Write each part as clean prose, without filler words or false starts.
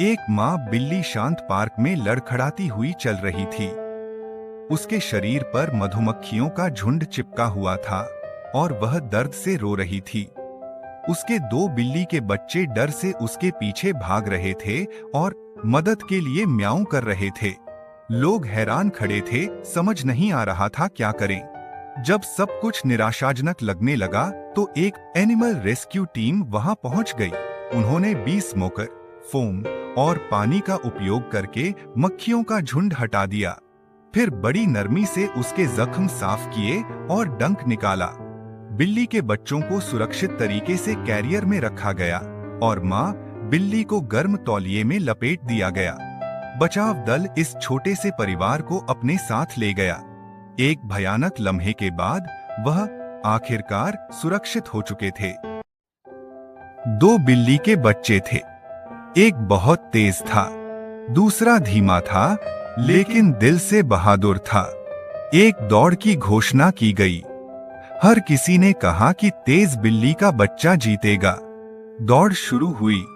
एक माँ बिल्ली शांत पार्क में लड़खड़ाती हुई चल रही थी। उसके शरीर पर मधुमक्खियों का झुंड चिपका हुआ था और वह दर्द से रो रही थी। उसके दो बिल्ली के बच्चे डर से उसके पीछे भाग रहे थे और मदद के लिए म्याऊं कर रहे थे। लोग हैरान खड़े थे, समझ नहीं आ रहा था क्या करें। जब सब कुछ निराशाजनक लगने लगा तो एक एनिमल रेस्क्यू टीम वहां पहुंच गई। उन्होंने 20 स्मोकर, फोम और पानी का उपयोग करके मक्खियों का झुंड हटा दिया। फिर बड़ी नरमी से उसके जख्म साफ किए और डंक निकाला। बिल्ली के बच्चों को सुरक्षित तरीके से कैरियर में रखा गया और माँ बिल्ली को गर्म तौलिए में लपेट दिया गया। बचाव दल इस छोटे से परिवार को अपने साथ ले गया। एक भयानक लम्हे के बाद वह आखिरकार सुरक्षित हो चुके थे। दो बिल्ली के बच्चे थे। एक बहुत तेज था, दूसरा धीमा था लेकिन दिल से बहादुर था। एक दौड़ की घोषणा की गई। हर किसी ने कहा कि तेज बिल्ली का बच्चा जीतेगा। दौड़ शुरू हुई।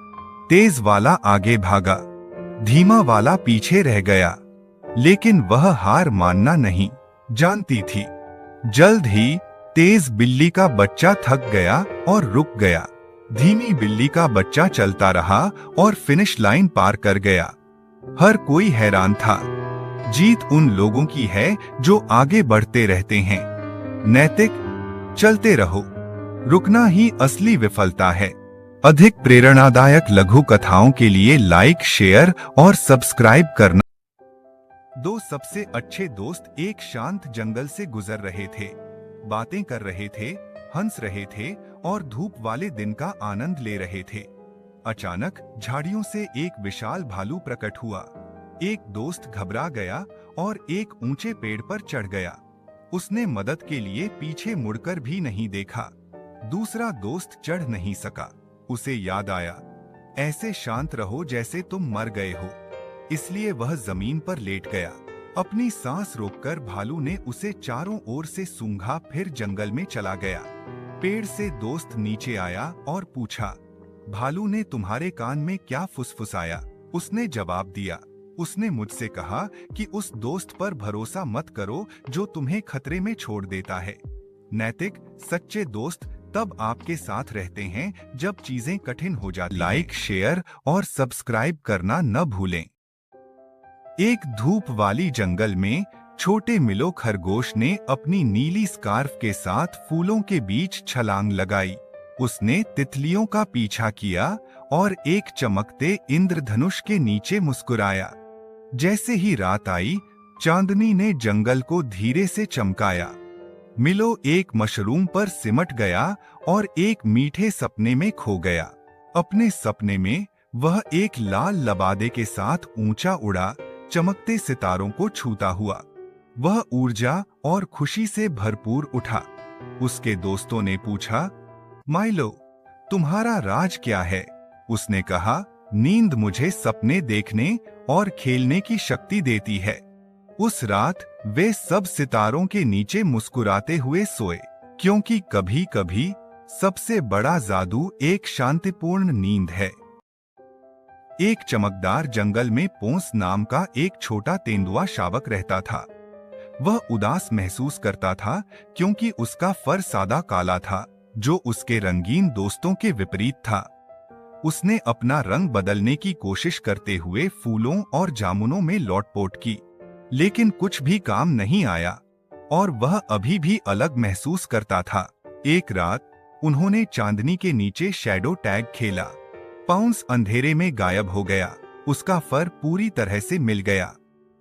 तेज वाला आगे भागा, धीमा वाला पीछे रह गया, लेकिन वह हार मानना नहीं जानती थी। जल्द ही तेज बिल्ली का बच्चा थक गया और रुक गया। धीमी बिल्ली का बच्चा चलता रहा और फिनिश लाइन पार कर गया। हर कोई हैरान था। जीत उन लोगों की है जो आगे बढ़ते रहते हैं। नैतिक, चलते रहो, रुकना ही असली विफलता है। अधिक प्रेरणादायक लघु कथाओं के लिए लाइक, शेयर और सब्सक्राइब करना। दो सबसे अच्छे दोस्त एक शांत जंगल से गुजर रहे थे। बातें कर रहे थे, हंस रहे थे और धूप वाले दिन का आनंद ले रहे थे। अचानक झाड़ियों से एक विशाल भालू प्रकट हुआ। एक दोस्त घबरा गया और एक ऊंचे पेड़ पर चढ़ गया। उसने मदद के लिए पीछे मुड़कर भी नहीं देखा। दूसरा दोस्त चढ़ नहीं सका। उसे याद आया, ऐसे शांत रहो जैसे तुम मर गए हो। इसलिए वह जमीन पर लेट गया। अपनी सांस रोककर भालू ने उसे चारों ओर से सूंघा, फिर जंगल में चला गया। पेड़ से दोस्त नीचे आया और पूछा, भालू ने तुम्हारे कान में क्या फुसफुसाया? उसने जवाब दिया, उसने मुझसे कहा कि उस दोस्त पर भरोसा मत करो जो तुम्हें खतरे में छोड़ देता है। नैतिक, सच्चे दोस्त तब आपके साथ रहते हैं जब चीजें कठिन हो जाती। लाइक, शेयर और सब्सक्राइब करना न भूलें। एक धूप वाली जंगल में छोटे मिलो खरगोश ने अपनी नीली स्कार्फ के साथ फूलों के बीच छलांग लगाई। उसने तितलियों का पीछा किया और एक चमकते इंद्रधनुष के नीचे मुस्कुराया। जैसे ही रात आई, चांदनी ने जंगल को धीरे से चमकाया। मिलो एक मशरूम पर सिमट गया और एक मीठे सपने में खो गया। अपने सपने में वह एक लाल लबादे के साथ ऊंचा उड़ा, चमकते सितारों को छूता हुआ। वह ऊर्जा और खुशी से भरपूर उठा। उसके दोस्तों ने पूछा, माइलो, तुम्हारा राज क्या है? उसने कहा, नींद मुझे सपने देखने और खेलने की शक्ति देती है। उस रात वे सब सितारों के नीचे मुस्कुराते हुए सोए, क्योंकि कभी-कभी सबसे बड़ा जादू एक शांतिपूर्ण नींद है। एक चमकदार जंगल में पोंस नाम का एक छोटा तेंदुआ शावक रहता था। वह उदास महसूस करता था क्योंकि उसका फर सादा काला था, जो उसके रंगीन दोस्तों के विपरीत था। उसने अपना रंग बदलने की कोशिश करते हुए फूलों और जामुनों में लौटपोट की, लेकिन कुछ भी काम नहीं आया और वह अभी भी अलग महसूस करता था। एक रात उन्होंने चांदनी के नीचे शैडो टैग खेला। पाउंस अंधेरे में गायब हो गया। उसका फर पूरी तरह से मिल गया।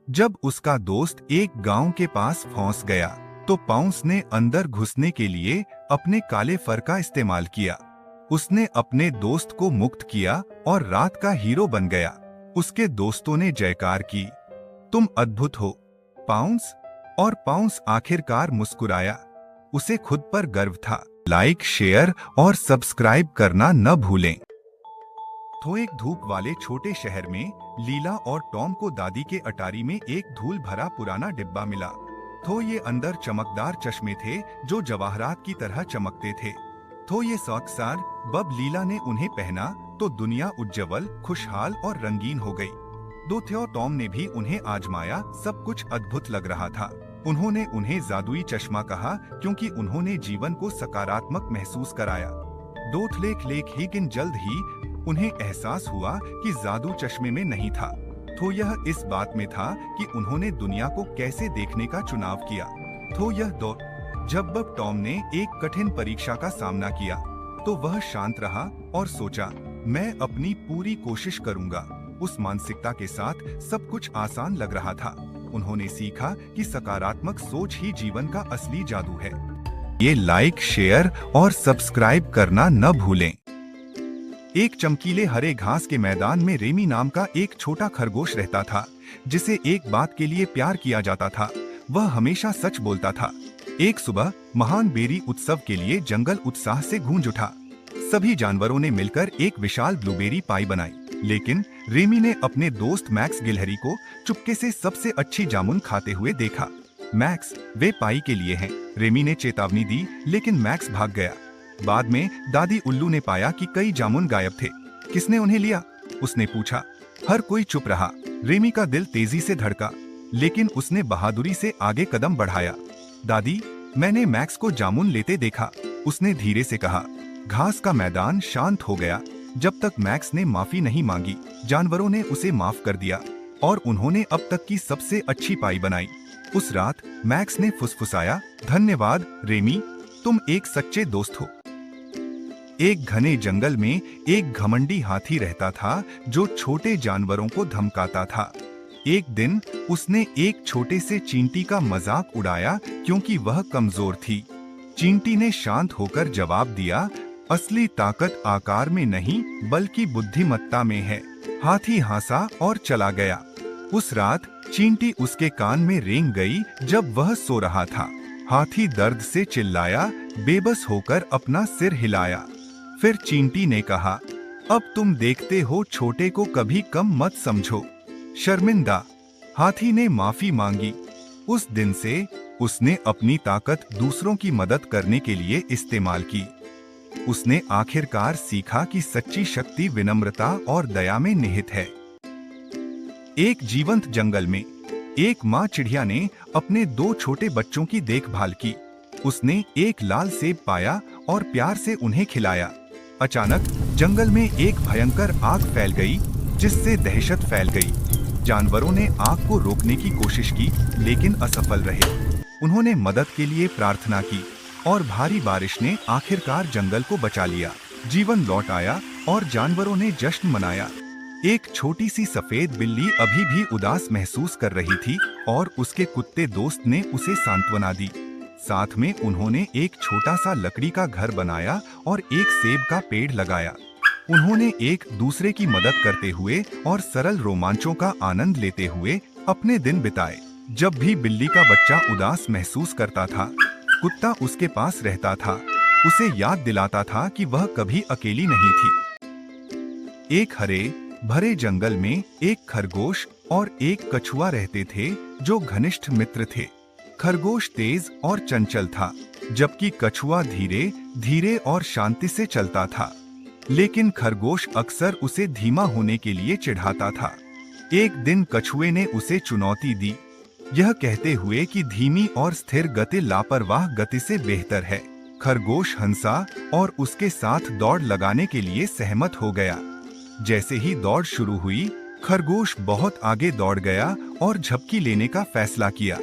जब उसका दोस्त एक गांव के पास फंस गया, तो पाउंस ने अंदर घुसने के लिए अपने काले फर का इस्तेमाल किया। उसने अपने दोस्त को मुक्त किया और रात का हीरो बन गया। उसके दोस्तों ने जयकार की, तुम अद्भुत हो, पाउंस। और पाउंस आखिरकार मुस्कुराया। उसे खुद पर गर्व था। लाइक, शेयर और सब्सक्राइब करना न भूलें। तो एक धूप वाले छोटे शहर में लीला और टॉम को दादी के अटारी में एक धूल भरा पुराना डिब्बा मिला। तो ये अंदर चमकदार चश्मे थे जो जवाहरात की तरह चमकते थे। तो ये सॉक्सार बब लीला ने उन्हें पहना तो दुनिया उज्जवल, खुशहाल और रंगीन हो गई। डोथी और टॉम ने भी उन्हें आजमाया, सब कुछ अद्भुत लग रहा था। उन्होंने उन्हें जादुई चश्मा कहा क्योंकि उन्होंने जीवन को सकारात्मक महसूस कराया। डोथ लेकिन जल्द ही उन्हें एहसास हुआ कि जादू चश्मे में नहीं था, तो यह इस बात में था कि उन्होंने दुनिया को कैसे देखने का चुनाव किया। तो यह दो जब टॉम ने एक कठिन परीक्षा का सामना किया तो वह शांत रहा और सोचा, मैं अपनी पूरी कोशिश करूंगा। उस मानसिकता के साथ सब कुछ आसान लग रहा था। उन्होंने सीखा कि सकारात्मक सोच ही जीवन का असली जादू है। ये लाइक, शेयर और सब्सक्राइब करना न भूलें। एक चमकीले हरे घास के मैदान में रेमी नाम का एक छोटा खरगोश रहता था, जिसे एक बात के लिए प्यार किया जाता था। वह हमेशा सच बोलता था। एक सुबह महान बेरी उत्सव के लिए जंगल उत्साह से गूंज उठा। सभी जानवरों ने मिलकर एक विशाल ब्लूबेरी पाई बनाई, लेकिन रेमी ने अपने दोस्त मैक्स गिलहरी को चुपके से सबसे अच्छी जामुन खाते हुए देखा। मैक्स, वे पाई के लिए हैं, रेमी ने चेतावनी दी, लेकिन मैक्स भाग गया। बाद में दादी उल्लू ने पाया कि कई जामुन गायब थे। किसने उन्हें लिया? उसने पूछा। हर कोई चुप रहा। रेमी का दिल तेजी से धड़का, लेकिन उसने बहादुरी से आगे कदम बढ़ाया। दादी, मैंने मैक्स को जामुन लेते देखा, उसने धीरे से कहा। घास का मैदान शांत हो गया जब तक मैक्स ने माफी नहीं मांगी। जानवरों ने उसे माफ कर दिया और उन्होंने अब तक की सबसे अच्छी पाई बनाई। उस रात मैक्स ने फुसफुसाया, धन्यवाद रेमी, तुम एक सच्चे दोस्त हो। एक घने जंगल में एक घमंडी हाथी रहता था जो छोटे जानवरों को धमकाता था। एक दिन उसने एक छोटे से चींटी का मजाक उड़ाया क्योंकि वह कमजोर थी। चींटी ने शांत होकर जवाब दिया, असली ताकत आकार में नहीं बल्कि बुद्धिमत्ता में है। हाथी हंसा और चला गया। उस रात चींटी उसके कान में रेंग गई जब वह सो रहा था। हाथी दर्द से चिल्लाया, बेबस होकर अपना सिर हिलाया। फिर चींटी ने कहा, अब तुम देखते हो, छोटे को कभी कम मत समझो। शर्मिंदा, हाथी ने माफी मांगी। उस दिन से उसने अपनी ताकत दूसरों की मदद करने के लिए इस्तेमाल की। उसने आखिरकार सीखा कि सच्ची शक्ति विनम्रता और दया में निहित है। एक जीवंत जंगल में एक माँ चिड़िया ने अपने 2 छोटे बच्चों की देखभाल की। उसने एक लाल सेब पाया और प्यार से उन्हें खिलाया। अचानक जंगल में एक भयंकर आग फैल गई, जिससे दहशत फैल गई। जानवरों ने आग को रोकने की कोशिश की, लेकिन असफल रहे। उन्होंने मदद के लिए प्रार्थना की और भारी बारिश ने आखिरकार जंगल को बचा लिया। जीवन लौट आया और जानवरों ने जश्न मनाया। एक छोटी सी सफेद बिल्ली अभी भी उदास महसूस कर रही थी और उसके कुत्ते दोस्त ने उसे सांत्वना दी। साथ में उन्होंने एक छोटा सा लकड़ी का घर बनाया और एक सेब का पेड़ लगाया। उन्होंने एक दूसरे की मदद करते हुए और सरल रोमांचों का आनंद लेते हुए अपने दिन बिताए। जब भी बिल्ली का बच्चा उदास महसूस करता था, कुत्ता उसके पास रहता था, उसे याद दिलाता था कि वह कभी अकेली नहीं थी। एक हरे भरे जंगल में एक खरगोश और एक कछुआ रहते थे जो घनिष्ठ मित्र थे। खरगोश तेज और चंचल था, जबकि कछुआ धीरे धीरे और शांति से चलता था। लेकिन खरगोश अक्सर उसे धीमा होने के लिए चिढ़ाता था। एक दिन कछुए ने उसे चुनौती दी, यह कहते हुए कि धीमी और स्थिर गति लापरवाह गति से बेहतर है। खरगोश हंसा और उसके साथ दौड़ लगाने के लिए सहमत हो गया। जैसे ही दौड़ शुरू हुई, खरगोश बहुत आगे दौड़ गया और झपकी लेने का फैसला किया।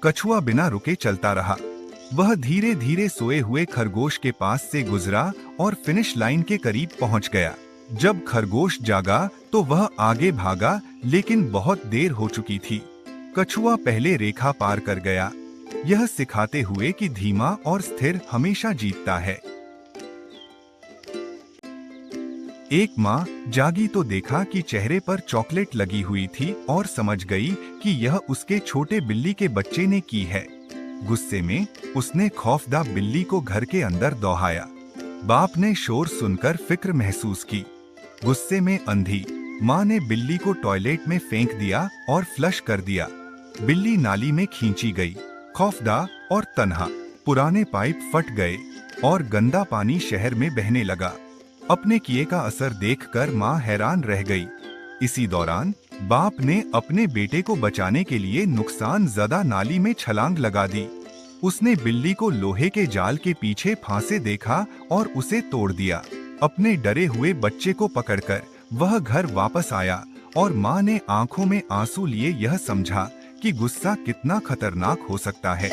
कछुआ बिना रुके चलता रहा। वह धीरे धीरे सोए हुए खरगोश के पास से गुजरा और फिनिश लाइन के करीब पहुंच गया। जब खरगोश जागा तो वह आगे भागा, लेकिन बहुत देर हो चुकी थी। कछुआ पहले रेखा पार कर गया, यह सिखाते हुए कि धीमा और स्थिर हमेशा जीतता है। एक माँ जागी तो देखा कि चेहरे पर चॉकलेट लगी हुई थी और समझ गई कि यह उसके छोटे बिल्ली के बच्चे ने की है। गुस्से में उसने खौफदा बिल्ली को घर के अंदर दौड़ाया। बाप ने शोर सुनकर फिक्र महसूस की। गुस्से में अंधी माँ ने बिल्ली को टॉयलेट में फेंक दिया और फ्लश कर दिया। बिल्ली नाली में खींची गई। खौफदा और तन्हा पुराने पाइप फट गए और गंदा पानी शहर में बहने लगा। अपने किए का असर देखकर माँ हैरान रह गई। इसी दौरान बाप ने अपने बेटे को बचाने के लिए नुकसान ज़्यादा नाली में छलांग लगा दी। उसने बिल्ली को लोहे के जाल के पीछे फांसे देखा और उसे तोड़ दिया। अपने डरे हुए बच्चे को पकड़कर वह घर वापस आया और माँ ने आंखों में आंसू लिए यह समझा कि गुस्सा कितना खतरनाक हो सकता है।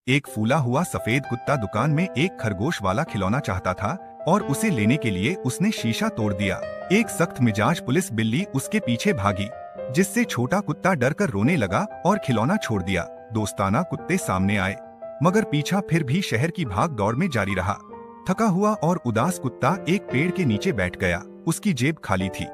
एक फूला हुआ सफेद कुत्ता दुकान में एक खरगोश वाला खिलौना चाहता था और उसे लेने के लिए उसने शीशा तोड़ दिया। एक सख्त मिजाज पुलिस बिल्ली उसके पीछे भागी, जिससे छोटा कुत्ता डरकर रोने लगा और खिलौना छोड़ दिया। दोस्ताना कुत्ते सामने आए, मगर पीछा फिर भी शहर की भाग दौड़ में जारी रहा। थका हुआ और उदास कुत्ता एक पेड़ के नीचे बैठ गया। उसकी जेब खाली थी।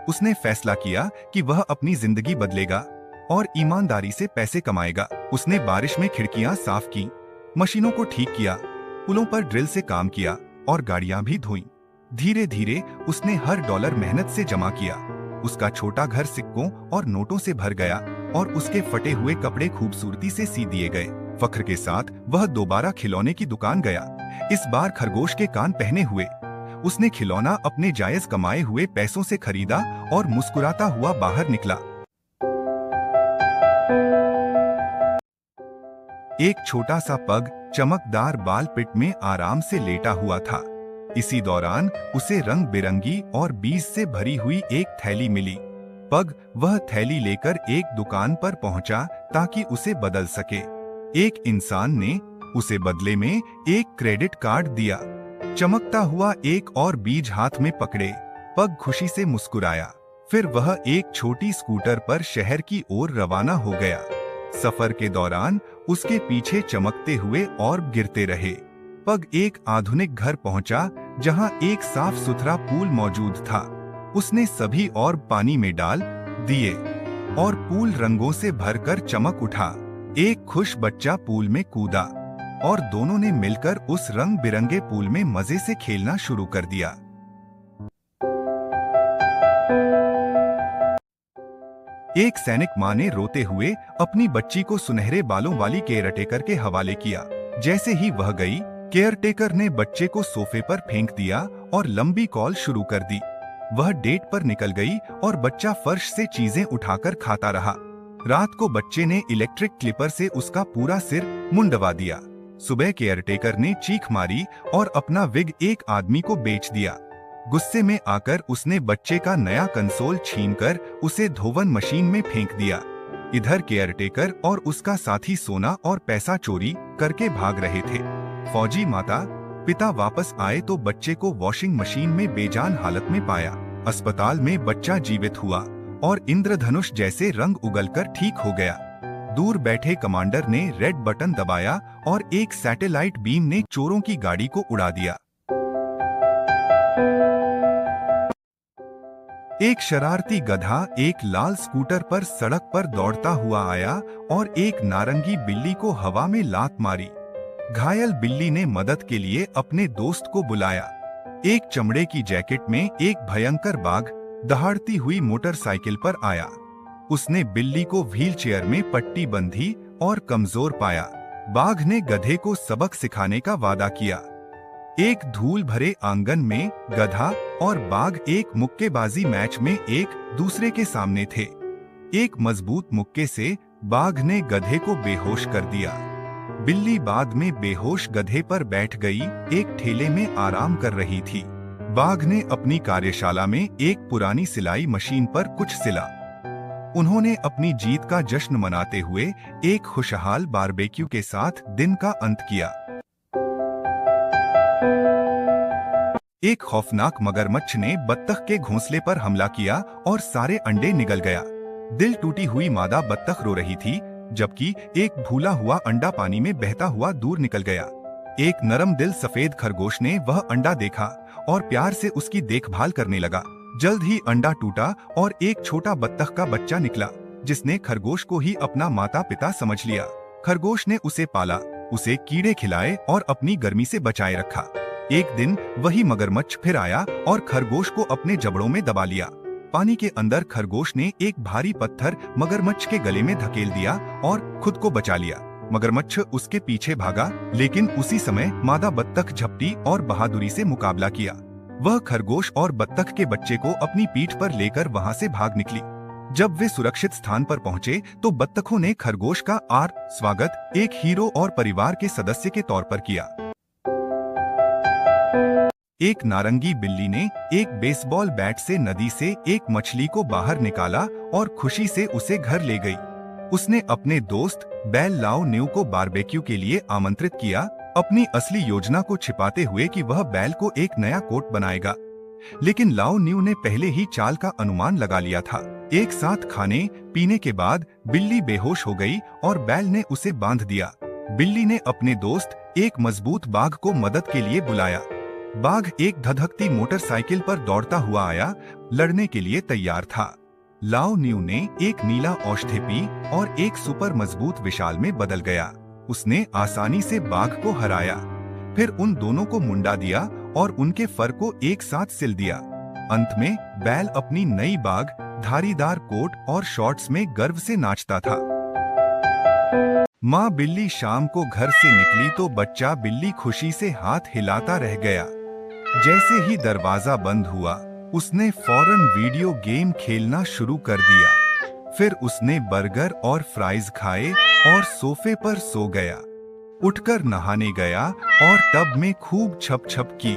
उसने फैसला किया कि वह अपनी जिंदगी बदलेगा और ईमानदारी से पैसे कमाएगा। उसने बारिश में खिड़कियां साफ की, मशीनों को ठीक किया, पुलों पर ड्रिल से काम किया और गाड़ियां भी धोईं। धीरे धीरे उसने हर डॉलर मेहनत से जमा किया। उसका छोटा घर सिक्कों और नोटों से भर गया और उसके फटे हुए कपड़े खूबसूरती से सी दिए गए। फख्र के साथ वह दोबारा खिलौने की दुकान गया, इस बार खरगोश के कान पहने हुए। उसने खिलौना अपने जायज कमाए हुए पैसों से खरीदा और मुस्कुराता हुआ बाहर निकला। एक छोटा सा पग चमकदार बाल पिट में आराम से लेटा हुआ था। इसी दौरान उसे रंग बिरंगी और बीज से भरी हुई एक थैली मिली। पग वह थैली लेकर एक दुकान पर पहुंचा ताकि उसे बदल सके। एक इंसान ने उसे बदले में एक क्रेडिट कार्ड दिया। चमकता हुआ एक और बीज हाथ में पकड़े पग खुशी से मुस्कुराया। फिर वह एक छोटी स्कूटर पर शहर की ओर रवाना हो गया। सफर के दौरान उसके पीछे चमकते हुए ऑर्ब गिरते रहे। पग एक आधुनिक घर पहुंचा जहां एक साफ सुथरा पूल मौजूद था। उसने सभी ऑर्ब पानी में डाल दिए और पूल रंगों से भरकर चमक उठा। एक खुश बच्चा पूल में कूदा और दोनों ने मिलकर उस रंग बिरंगे पूल में मजे से खेलना शुरू कर दिया। एक सैनिक माँ ने रोते हुए अपनी बच्ची को सुनहरे बालों वाली केयरटेकर के हवाले किया। जैसे ही वह गई, केयरटेकर ने बच्चे को सोफे पर फेंक दिया और लंबी कॉल शुरू कर दी। वह डेट पर निकल गई और बच्चा फर्श से चीजें उठाकर खाता रहा। रात को बच्चे ने इलेक्ट्रिक क्लिपर से उसका पूरा सिर मुंडवा दिया। सुबह केयरटेकर ने चीख मारी और अपना विग एक आदमी को बेच दिया। गुस्से में आकर उसने बच्चे का नया कंसोल छीनकर उसे धोवन मशीन में फेंक दिया। इधर केयरटेकर और उसका साथी सोना और पैसा चोरी करके भाग रहे थे। फौजी माता पिता वापस आए तो बच्चे को वॉशिंग मशीन में बेजान हालत में पाया। अस्पताल में बच्चा जीवित हुआ और इंद्रधनुष जैसे रंग उगलकर ठीक हो गया। दूर बैठे कमांडर ने रेड बटन दबाया और एक सैटेलाइट बीम ने चोरों की गाड़ी को उड़ा दिया। एक शरारती गधा एक लाल स्कूटर पर सड़क पर दौड़ता हुआ आया और एक नारंगी बिल्ली को हवा में लात मारी। घायल बिल्ली ने मदद के लिए अपने दोस्त को बुलाया। एक चमड़े की जैकेट में एक भयंकर बाघ दहाड़ती हुई मोटरसाइकिल पर आया। उसने बिल्ली को व्हीलचेयर में पट्टी बंधी और कमजोर पाया। बाघ ने गधे को सबक सिखाने का वादा किया। एक धूल भरे आंगन में गधा और बाघ एक मुक्केबाजी मैच में एक दूसरे के सामने थे। एक मजबूत मुक्के से बाघ ने गधे को बेहोश कर दिया। बिल्ली बाद में बेहोश गधे पर बैठ गई, एक ठेले में आराम कर रही थी। बाघ ने अपनी कार्यशाला में एक पुरानी सिलाई मशीन पर कुछ सिला। उन्होंने अपनी जीत का जश्न मनाते हुए एक खुशहाल बारबेक्यू के साथ दिन का अंत किया। एक खौफनाक मगरमच्छ ने बत्तख के घोंसले पर हमला किया और सारे अंडे निगल गया। दिल टूटी हुई मादा बत्तख रो रही थी, जबकि एक भूला हुआ अंडा पानी में बहता हुआ दूर निकल गया। एक नरम दिल सफेद खरगोश ने वह अंडा देखा और प्यार से उसकी देखभाल करने लगा। जल्द ही अंडा टूटा और एक छोटा बत्तख का बच्चा निकला, जिसने खरगोश को ही अपना माता पिता समझ लिया। खरगोश ने उसे पाला, उसे कीड़े खिलाए और अपनी गर्मी से बचाए रखा। एक दिन वही मगरमच्छ फिर आया और खरगोश को अपने जबड़ों में दबा लिया। पानी के अंदर खरगोश ने एक भारी पत्थर मगरमच्छ के गले में धकेल दिया और खुद को बचा लिया। मगरमच्छ उसके पीछे भागा, लेकिन उसी समय मादा बत्तख झपटी और बहादुरी से मुकाबला किया। वह खरगोश और बत्तख के बच्चे को अपनी पीठ पर लेकर वहां से भाग निकली। जब वे सुरक्षित स्थान पर पहुंचे तो बत्तखों ने खरगोश का स्वागत एक हीरो और परिवार के सदस्य के तौर पर किया। एक नारंगी बिल्ली ने एक बेसबॉल बैट से नदी से एक मछली को बाहर निकाला और खुशी से उसे घर ले गई। उसने अपने दोस्त बैल लाओ न्यू को बारबेक्यू के लिए आमंत्रित किया, अपनी असली योजना को छिपाते हुए कि वह बैल को एक नया कोट बनाएगा। लेकिन लाओ न्यू ने पहले ही चाल का अनुमान लगा लिया था। एक साथ खाने पीने के बाद बिल्ली बेहोश हो गई और बैल ने उसे बांध दिया। बिल्ली ने अपने दोस्त एक मजबूत बाघ को मदद के लिए बुलाया। बाघ एक धधकती मोटरसाइकिल पर दौड़ता हुआ आया, लड़ने के लिए तैयार था। लाओ न्यू ने एक नीला औषधि पी और एक सुपर मजबूत विशाल में बदल गया। उसने आसानी से बाघ को हराया, फिर उन दोनों को मुंडा दिया और उनके फर को एक साथ सिल दिया। अंत में बैल अपनी नई बाघ धारीदार कोट और शॉर्ट्स में गर्व से नाचता था। माँ बिल्ली शाम को घर से निकली तो बच्चा बिल्ली खुशी से हाथ हिलाता रह गया। जैसे ही दरवाजा बंद हुआ, उसने फौरन वीडियो गेम खेलना शुरू कर दिया। फिर उसने बर्गर और फ्राइज खाए और सोफे पर सो गया। उठकर नहाने गया और टब में खूब छप-छप की,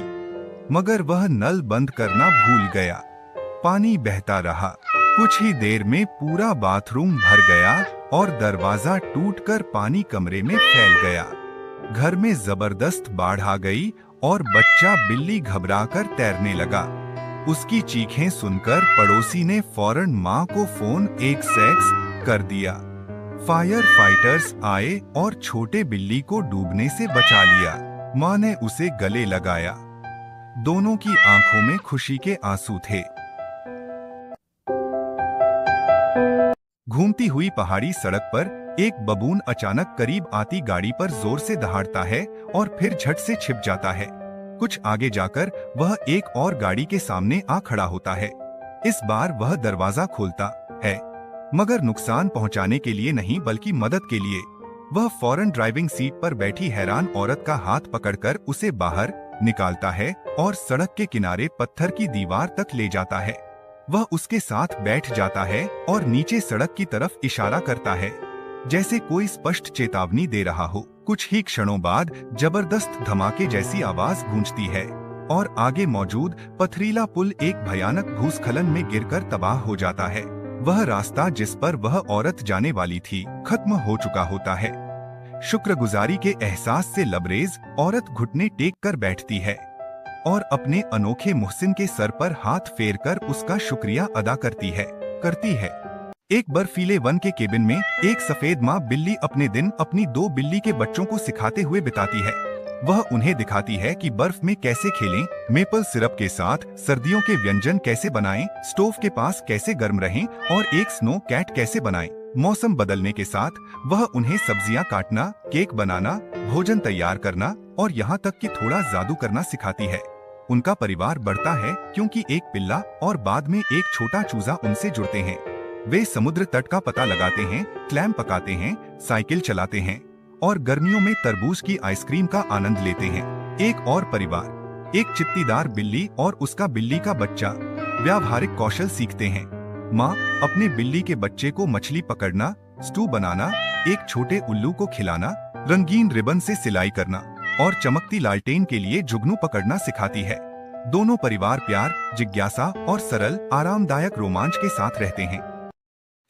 मगर वह नल बंद करना भूल गया। पानी बहता रहा। कुछ ही देर में पूरा बाथरूम भर गया और दरवाजा टूटकर पानी कमरे में फैल गया। घर में जबरदस्त बाढ़ आ गई और बच्चा बिल्ली घबराकर तैरने लगा। उसकी चीखें सुनकर पड़ोसी ने फौरन माँ को फोन 116 कर दिया। फायर फाइटर्स आए और छोटे बिल्ली को डूबने से बचा लिया। माँ ने उसे गले लगाया। दोनों की आंखों में खुशी के आंसू थे। घूमती हुई पहाड़ी सड़क पर एक बबून अचानक करीब आती गाड़ी पर जोर से दहाड़ता है और फिर झट से छिप जाता है। कुछ आगे जाकर वह एक और गाड़ी के सामने आ खड़ा होता है। इस बार वह दरवाजा खोलता है, मगर नुकसान पहुंचाने के लिए नहीं बल्कि मदद के लिए। वह फौरन ड्राइविंग सीट पर बैठी हैरान औरत का हाथ पकड़कर उसे बाहर निकालता है और सड़क के किनारे पत्थर की दीवार तक ले जाता है। वह उसके साथ बैठ जाता है और नीचे सड़क की तरफ इशारा करता है, जैसे कोई स्पष्ट चेतावनी दे रहा हो। कुछ ही क्षणों बाद जबरदस्त धमाके जैसी आवाज गूंजती है और आगे मौजूद पथरीला पुल एक भयानक भूस्खलन में गिरकर तबाह हो जाता है। वह रास्ता जिस पर वह औरत जाने वाली थी खत्म हो चुका होता है। शुक्रगुजारी के एहसास से लबरेज औरत घुटने टेक कर बैठती है और अपने अनोखे मुहसिन के सर पर हाथ फेरकर उसका शुक्रिया अदा करती है। एक बर्फीले वन के केबिन में एक सफेद माँ बिल्ली अपने दिन अपनी 2 बिल्ली के बच्चों को सिखाते हुए बिताती है। वह उन्हें दिखाती है कि बर्फ में कैसे खेलें, मेपल सिरप के साथ सर्दियों के व्यंजन कैसे बनाएं, स्टोव के पास कैसे गर्म रहें और एक स्नो कैट कैसे बनाएं। मौसम बदलने के साथ वह उन्हें सब्जियां काटना, केक बनाना, भोजन तैयार करना और यहाँ तक कि थोड़ा जादू करना सिखाती है। उनका परिवार बढ़ता है क्योंकि एक पिल्ला और बाद में एक छोटा चूजा उनसे जुड़ते हैं। वे समुद्र तट का पता लगाते हैं, क्लैम पकाते हैं, साइकिल चलाते हैं और गर्मियों में तरबूज की आइसक्रीम का आनंद लेते हैं। एक और परिवार, एक चित्तीदार बिल्ली और उसका बिल्ली का बच्चा व्यावहारिक कौशल सीखते हैं। माँ अपने बिल्ली के बच्चे को मछली पकड़ना, स्टू बनाना, एक छोटे उल्लू को खिलाना, रंगीन रिबन से सिलाई करना और चमकती लालटेन के लिए जुगनू पकड़ना सिखाती है। दोनों परिवार प्यार, जिज्ञासा और सरल आरामदायक रोमांच के साथ रहते हैं।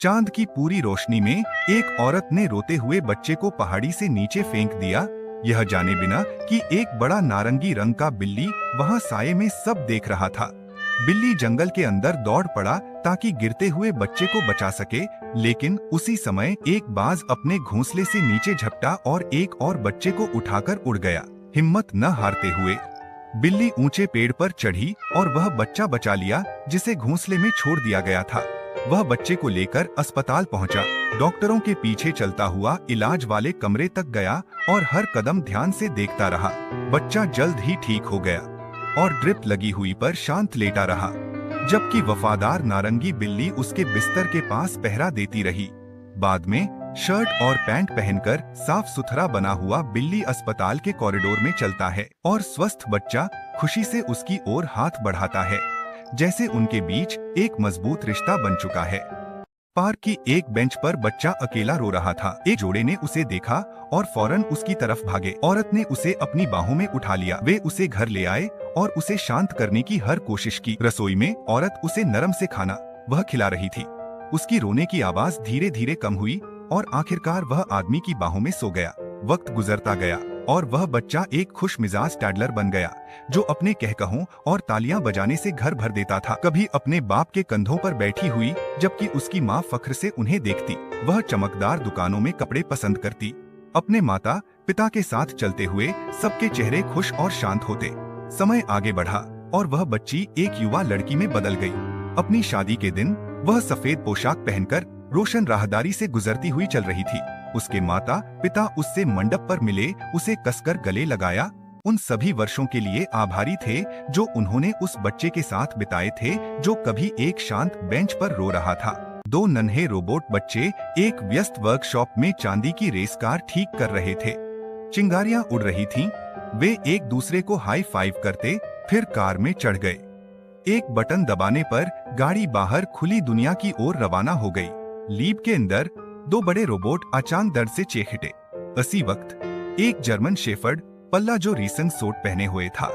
चांद की पूरी रोशनी में एक औरत ने रोते हुए बच्चे को पहाड़ी से नीचे फेंक दिया, यह जाने बिना कि एक बड़ा नारंगी रंग का बिल्ली वहां साये में सब देख रहा था। बिल्ली जंगल के अंदर दौड़ पड़ा ताकि गिरते हुए बच्चे को बचा सके, लेकिन उसी समय एक बाज अपने घोंसले से नीचे झपटा और एक और बच्चे को उठाकर उड़ गया। हिम्मत न हारते हुए बिल्ली ऊंचे पेड़ पर चढ़ी और वह बच्चा बचा लिया जिसे घोंसले में छोड़ दिया गया था। वह बच्चे को लेकर अस्पताल पहुंचा। डॉक्टरों के पीछे चलता हुआ इलाज वाले कमरे तक गया और हर कदम ध्यान से देखता रहा। बच्चा जल्द ही ठीक हो गया और ड्रिप लगी हुई पर शांत लेटा रहा, जबकि वफादार नारंगी बिल्ली उसके बिस्तर के पास पहरा देती रही। बाद में शर्ट और पैंट पहनकर साफ सुथरा बना हुआ बिल्ली अस्पताल के कॉरिडोर में चलता है और स्वस्थ बच्चा खुशी से उसकी ओर हाथ बढ़ाता है, जैसे उनके बीच एक मजबूत रिश्ता बन चुका है। पार्क की एक बेंच पर बच्चा अकेला रो रहा था। एक जोड़े ने उसे देखा और फौरन उसकी तरफ भागे। औरत ने उसे अपनी बाहों में उठा लिया। वे उसे घर ले आए और उसे शांत करने की हर कोशिश की। रसोई में औरत उसे नरम से खाना वह खिला रही थी। उसकी रोने की आवाज धीरे धीरे कम हुई और आखिरकार वह आदमी की बाहों में सो गया। वक्त गुजरता गया और वह बच्चा एक खुश मिजाज टैडलर बन गया, जो अपने कहकहों और तालियां बजाने से घर भर देता था। कभी अपने बाप के कंधों पर बैठी हुई, जबकि उसकी माँ फख्र से उन्हें देखती। वह चमकदार दुकानों में कपड़े पसंद करती। अपने माता पिता के साथ चलते हुए सबके चेहरे खुश और शांत होते। समय आगे बढ़ा और वह बच्ची एक युवा लड़की में बदल गई। अपनी शादी के दिन वह सफेद पोशाक पहनकर रोशन राहदारी से गुजरती हुई चल रही थी। उसके माता पिता उससे मंडप पर मिले, उसे कसकर गले लगाया। उन सभी वर्षों के लिए आभारी थे जो उन्होंने उस बच्चे के साथ बिताए थे, जो कभी एक शांत बेंच पर रो रहा था। दो नन्हे रोबोट बच्चे एक व्यस्त वर्कशॉप में चांदी की रेस कार ठीक कर रहे थे। चिंगारियां उड़ रही थीं। वे एक दूसरे को हाई फाइव करते, फिर कार में चढ़ गए। एक बटन दबाने पर गाड़ी बाहर खुली दुनिया की ओर रवाना हो गई। लीप के अंदर दो बड़े रोबोट अचानक दर्द से चेखटे। उसी वक्त एक जर्मन शेफर्ड पल्ला जो रीसेंट सूट पहने हुए था,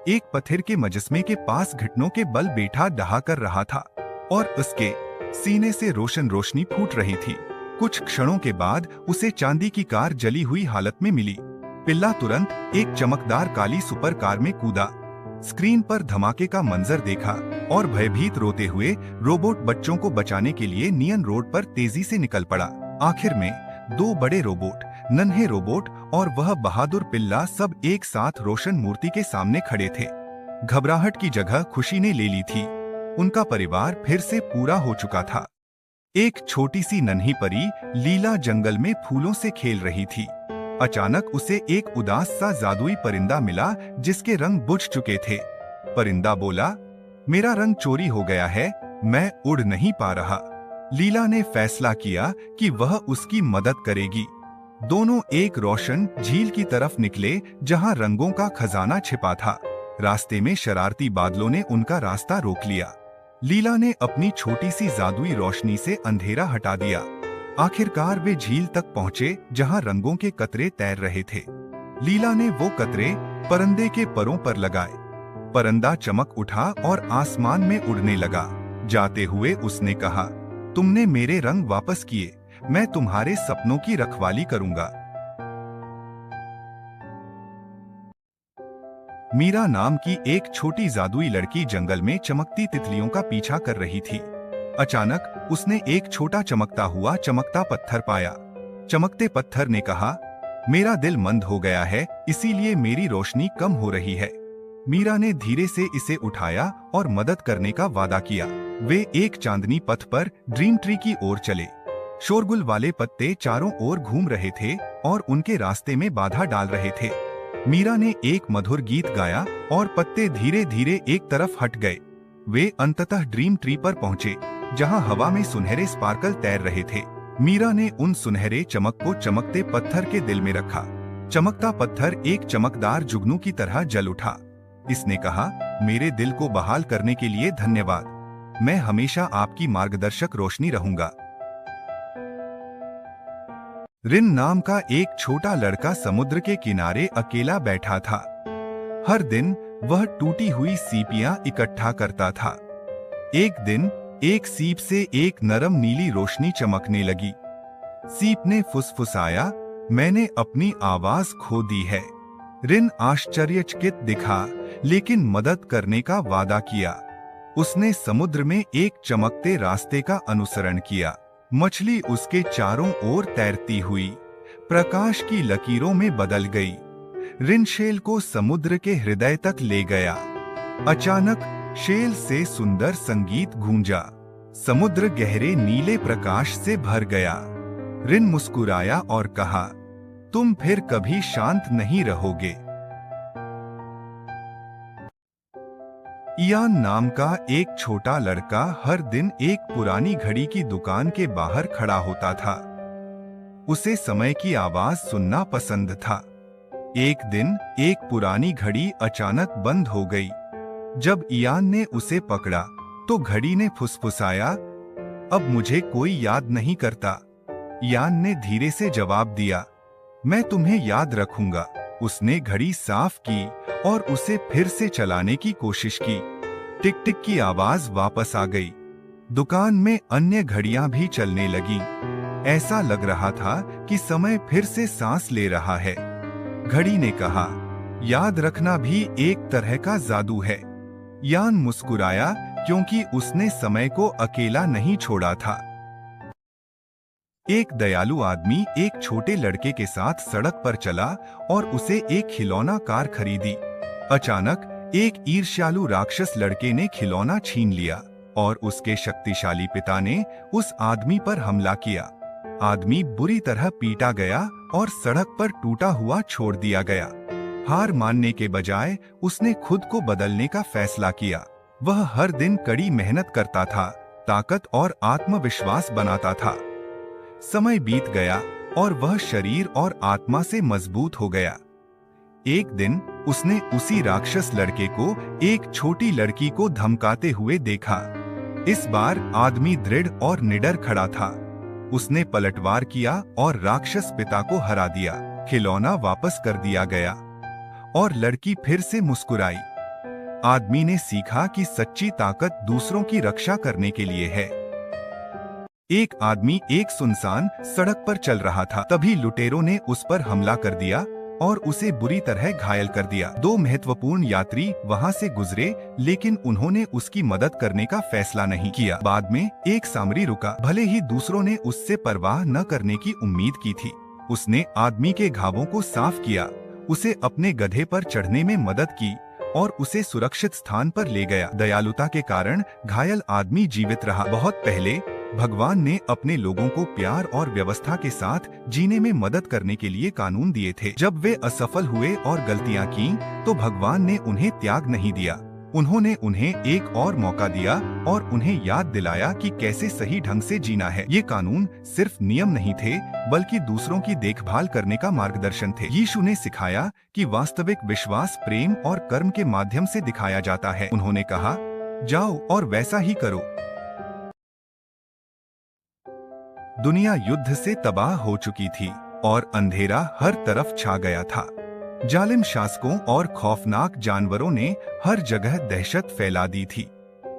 एक पत्थर के मजस्मे के पास घुटनों के बल बैठा डहा कर रहा था और उसके सीने से रोशन रोशनी फूट रही थी। कुछ क्षणों के बाद उसे चांदी की कार जली हुई हालत में मिली। पिल्ला तुरंत एक चमकदार काली सुपर कार में कूदा, स्क्रीन पर धमाके का मंजर देखा और भयभीत रोते हुए रोबोट बच्चों को बचाने के लिए नियन रोड पर तेजी से निकल पड़ा। आखिर में दो बड़े रोबोट, नन्हे रोबोट और वह बहादुर पिल्ला सब एक साथ रोशन मूर्ति के सामने खड़े थे। घबराहट की जगह खुशी ने ले ली थी। उनका परिवार फिर से पूरा हो चुका था। एक छोटी सी नन्ही परी लीला जंगल में फूलों से खेल रही थी। अचानक उसे एक उदास सा जादुई परिंदा मिला जिसके रंग बुझ चुके थे। परिंदा बोला, मेरा रंग चोरी हो गया है, मैं उड़ नहीं पा रहा। लीला ने फैसला किया कि वह उसकी मदद करेगी। दोनों एक रोशन झील की तरफ निकले जहां रंगों का खजाना छिपा था। रास्ते में शरारती बादलों ने उनका रास्ता रोक लिया। लीला ने अपनी छोटी सी जादुई रोशनी से अंधेरा हटा दिया। आखिरकार वे झील तक पहुंचे जहां रंगों के कतरे तैर रहे थे। लीला ने वो कतरे परिंदे के परों पर लगाए। परिंदा चमक उठा और आसमान में उड़ने लगा। जाते हुए उसने कहा, तुमने मेरे रंग वापस किए, मैं तुम्हारे सपनों की रखवाली करूंगा। मीरा नाम की एक छोटी जादुई लड़की जंगल में चमकती तितलियों का पीछा कर रही थी। अचानक उसने एक छोटा चमकता हुआ चमकता पत्थर पाया। चमकते पत्थर ने कहा, मेरा दिल मंद हो गया है, इसीलिए मेरी रोशनी कम हो रही है। मीरा ने धीरे से इसे उठाया और मदद करने का वादा किया। वे एक चांदनी पथ पर ड्रीम ट्री की ओर चले। शोरगुल वाले पत्ते चारों ओर घूम रहे थे और उनके रास्ते में बाधा डाल रहे थे। मीरा ने एक मधुर गीत गाया और पत्ते धीरे धीरे एक तरफ हट गए। वे अंततः ड्रीम ट्री पर पहुंचे, जहां हवा में सुनहरे स्पार्कल तैर रहे थे। मीरा ने उन सुनहरे चमक को चमकते पत्थर के दिल में रखा। चमकता पत्थर एक चमकदार जुगनू की तरह जल उठा। इसने कहा, मेरे दिल को बहाल करने के लिए धन्यवाद। मैं हमेशा आपकी मार्गदर्शक रोशनी रहूंगा। रिन नाम का एक छोटा लड़का समुद्र के किनारे अकेला बैठा था। हर दिन वह टूटी हुई सीपियां इकट्ठा करता था। एक दिन एक सीप से एक नरम नीली रोशनी चमकने लगी। सीप ने फुसफुसाया, मैंने अपनी आवाज खो दी है। रिन आश्चर्यचकित दिखा, लेकिन मदद करने का वादा किया। उसने समुद्र में एक चमकते रास्ते का अनुसरण किया। मछली उसके चारों ओर तैरती हुई प्रकाश की लकीरों में बदल गई। रिन शेल को समुद्र के हृदय तक ले गया। अचानक शेल से सुंदर संगीत गूंजा। समुद्र गहरे नीले प्रकाश से भर गया। रिन मुस्कुराया और कहा, तुम फिर कभी शांत नहीं रहोगे। इयान नाम का एक छोटा लड़का हर दिन एक पुरानी घड़ी की दुकान के बाहर खड़ा होता था। उसे समय की आवाज सुनना पसंद था। एक दिन एक पुरानी घड़ी अचानक बंद हो गई। जब इयान ने उसे पकड़ा तो घड़ी ने फुसफुसाया, अब मुझे कोई याद नहीं करता। इयान ने धीरे से जवाब दिया, मैं तुम्हें याद रखूंगा। उसने घड़ी साफ की और उसे फिर से चलाने की कोशिश की। टिक टिक की आवाज वापस आ गई। दुकान में अन्य घड़ियां भी चलने लगीं। ऐसा लग रहा था कि समय फिर से सांस ले रहा है। घड़ी ने कहा, याद रखना भी एक तरह का जादू है। यान मुस्कुराया क्योंकि उसने समय को अकेला नहीं छोड़ा था। एक दयालु आदमी एक छोटे लड़के के साथ सड़क पर चला और उसे एक खिलौना कार खरीदी। अचानक एक ईर्ष्यालु राक्षस लड़के ने खिलौना छीन लिया और उसके शक्तिशाली पिता ने उस आदमी पर हमला किया। आदमी बुरी तरह पीटा गया और सड़क पर टूटा हुआ छोड़ दिया गया। हार मानने के बजाय उसने खुद को बदलने का फैसला किया। वह हर दिन कड़ी मेहनत करता था, ताकत और आत्मविश्वास बनाता था। समय बीत गया और वह शरीर और आत्मा से मजबूत हो गया। एक दिन उसने उसी राक्षस लड़के को एक छोटी लड़की को धमकाते हुए देखा। इस बार आदमी दृढ़ और निडर खड़ा था। उसने पलटवार किया और राक्षस पिता को हरा दिया। खिलौना वापस कर दिया गया और लड़की फिर से मुस्कुराई। आदमी ने सीखा कि सच्ची ताकत दूसरों की रक्षा करने के लिए है। एक आदमी एक सुनसान सड़क पर चल रहा था। तभी लुटेरों ने उस पर हमला कर दिया और उसे बुरी तरह घायल कर दिया। दो महत्वपूर्ण यात्री वहां से गुजरे, लेकिन उन्होंने उसकी मदद करने का फैसला नहीं किया। बाद में एक सामरी रुका, भले ही दूसरों ने उससे परवाह न करने की उम्मीद की थी। उसने आदमी के घावों को साफ किया, उसे अपने गधे पर चढ़ने में मदद की और उसे सुरक्षित स्थान पर ले गया। दयालुता के कारण घायल आदमी जीवित रहा। बहुत पहले भगवान ने अपने लोगों को प्यार और व्यवस्था के साथ जीने में मदद करने के लिए कानून दिए थे। जब वे असफल हुए और गलतियां की, तो भगवान ने उन्हें त्याग नहीं दिया। उन्होंने उन्हें एक और मौका दिया और उन्हें याद दिलाया कि कैसे सही ढंग से जीना है। ये कानून सिर्फ नियम नहीं थे, बल्कि दूसरों की देखभाल करने का मार्गदर्शन थे। यीशु ने सिखाया कि वास्तविक विश्वास प्रेम और कर्म के माध्यम से दिखाया जाता है। उन्होंने कहा, जाओ और वैसा ही करो। दुनिया युद्ध से तबाह हो चुकी थी और अंधेरा हर तरफ छा गया था। जालिम शासकों और खौफनाक जानवरों ने हर जगह दहशत फैला दी थी।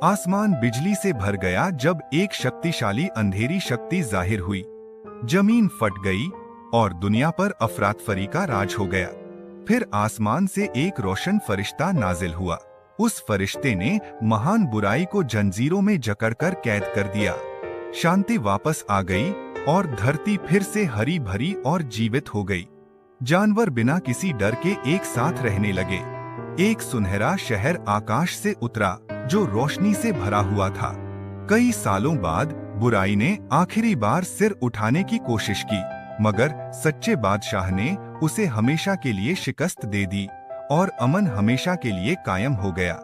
आसमान बिजली से भर गया जब एक शक्तिशाली अंधेरी शक्ति जाहिर हुई। जमीन फट गई और दुनिया पर अफरातफरी का राज हो गया। फिर आसमान से एक रोशन फरिश्ता नाजिल हुआ। उस फरिश्ते ने महान बुराई को जंजीरों में जकड़कर कैद कर दिया। शांति वापस आ गई और धरती फिर से हरी भरी और जीवित हो गई। जानवर बिना किसी डर के एक साथ रहने लगे। एक सुनहरा शहर आकाश से उतरा जो रोशनी से भरा हुआ था। कई सालों बाद बुराई ने आखिरी बार सिर उठाने की कोशिश की, मगर सच्चे बादशाह ने उसे हमेशा के लिए शिकस्त दे दी और अमन हमेशा के लिए कायम हो गया।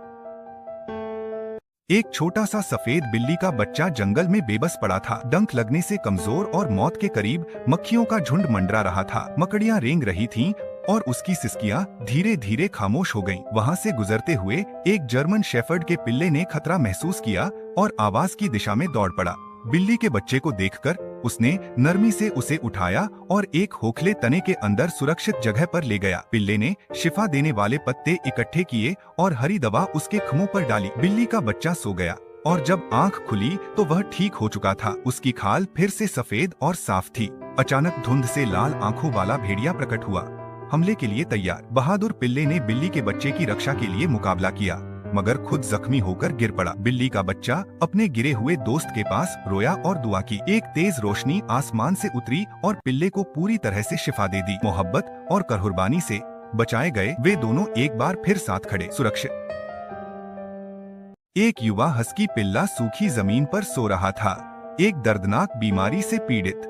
एक छोटा सा सफेद बिल्ली का बच्चा जंगल में बेबस पड़ा था। डंक लगने से कमजोर और मौत के करीब मक्खियों का झुंड मंडरा रहा था। मकड़ियां रेंग रही थीं और उसकी सिसकियां धीरे धीरे खामोश हो गईं। वहां से गुजरते हुए एक जर्मन शेफर्ड के पिल्ले ने खतरा महसूस किया और आवाज की दिशा में दौड़ पड़ा। बिल्ली के बच्चे को देखकर उसने नरमी से उसे उठाया और एक खोखले तने के अंदर सुरक्षित जगह पर ले गया। पिल्ले ने शिफा देने वाले पत्ते इकट्ठे किए और हरी दवा उसके खम्भों पर डाली। बिल्ली का बच्चा सो गया और जब आंख खुली तो वह ठीक हो चुका था। उसकी खाल फिर से सफेद और साफ थी। अचानक धुंध से लाल आंखों वाला भेड़िया प्रकट हुआ, हमले के लिए तैयार। बहादुर पिल्ले ने बिल्ली के बच्चे की रक्षा के लिए मुकाबला किया, मगर खुद जख्मी होकर गिर पड़ा। बिल्ली का बच्चा अपने गिरे हुए दोस्त के पास रोया और दुआ की। एक तेज रोशनी आसमान से उतरी और पिल्ले को पूरी तरह से शिफा दे दी। मोहब्बत और कुर्बानी से बचाए गए वे दोनों एक बार फिर साथ खड़े, सुरक्षित। एक युवा हस्की पिल्ला सूखी जमीन पर सो रहा था, एक दर्दनाक बीमारी से पीड़ित।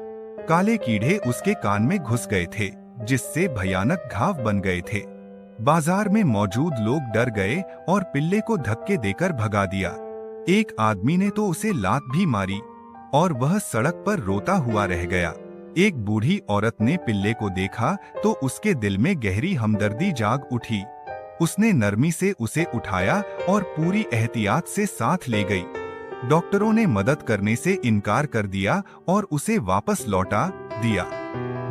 काले कीड़े उसके कान में घुस गए थे, जिससे भयानक घाव बन गए थे। बाजार में मौजूद लोग डर गए और पिल्ले को धक्के देकर भगा दिया। एक आदमी ने तो उसे लात भी मारी और वह सड़क पर रोता हुआ रह गया। एक बूढ़ी औरत ने पिल्ले को देखा तो उसके दिल में गहरी हमदर्दी जाग उठी। उसने नरमी से उसे उठाया और पूरी एहतियात से साथ ले गई। डॉक्टरों ने मदद करने से इनकार कर दिया और उसे वापस लौटा दिया।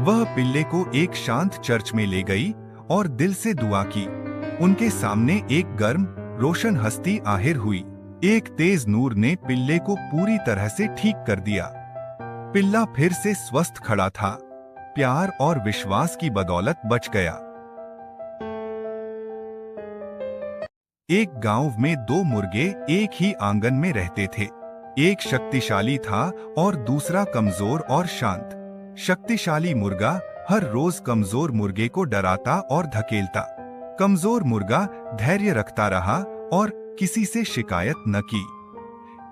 वह पिल्ले को एक शांत चर्च में ले गई और दिल से दुआ की। उनके सामने एक गर्म, रोशन हस्ती आहिर हुई। एक तेज नूर ने पिल्ले को पूरी तरह से ठीक कर दिया। पिल्ला फिर से स्वस्थ खड़ा था, प्यार और विश्वास की बदौलत बच गया। एक गांव में दो मुर्गे एक ही आंगन में रहते थे। एक शक्तिशाली था और दूसरा कमजोर और शांत। शक्तिशाली मुर्गा हर रोज कमजोर मुर्गे को डराता और धकेलता। कमजोर मुर्गा धैर्य रखता रहा और किसी से शिकायत न की।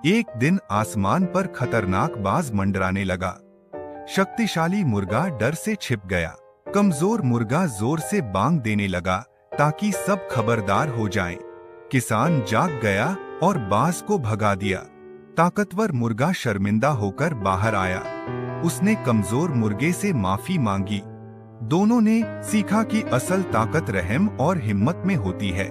एक दिन आसमान पर खतरनाक बाज मंडराने लगा। शक्तिशाली मुर्गा डर से छिप गया। कमजोर मुर्गा जोर से बांग देने लगा ताकि सब खबरदार हो जाएं। किसान जाग गया और बाज को भगा दिया। ताकतवर मुर्गा शर्मिंदा होकर बाहर आया। उसने कमजोर मुर्गे से माफी मांगी। दोनों ने सीखा कि असल ताकत रहम और हिम्मत में होती है।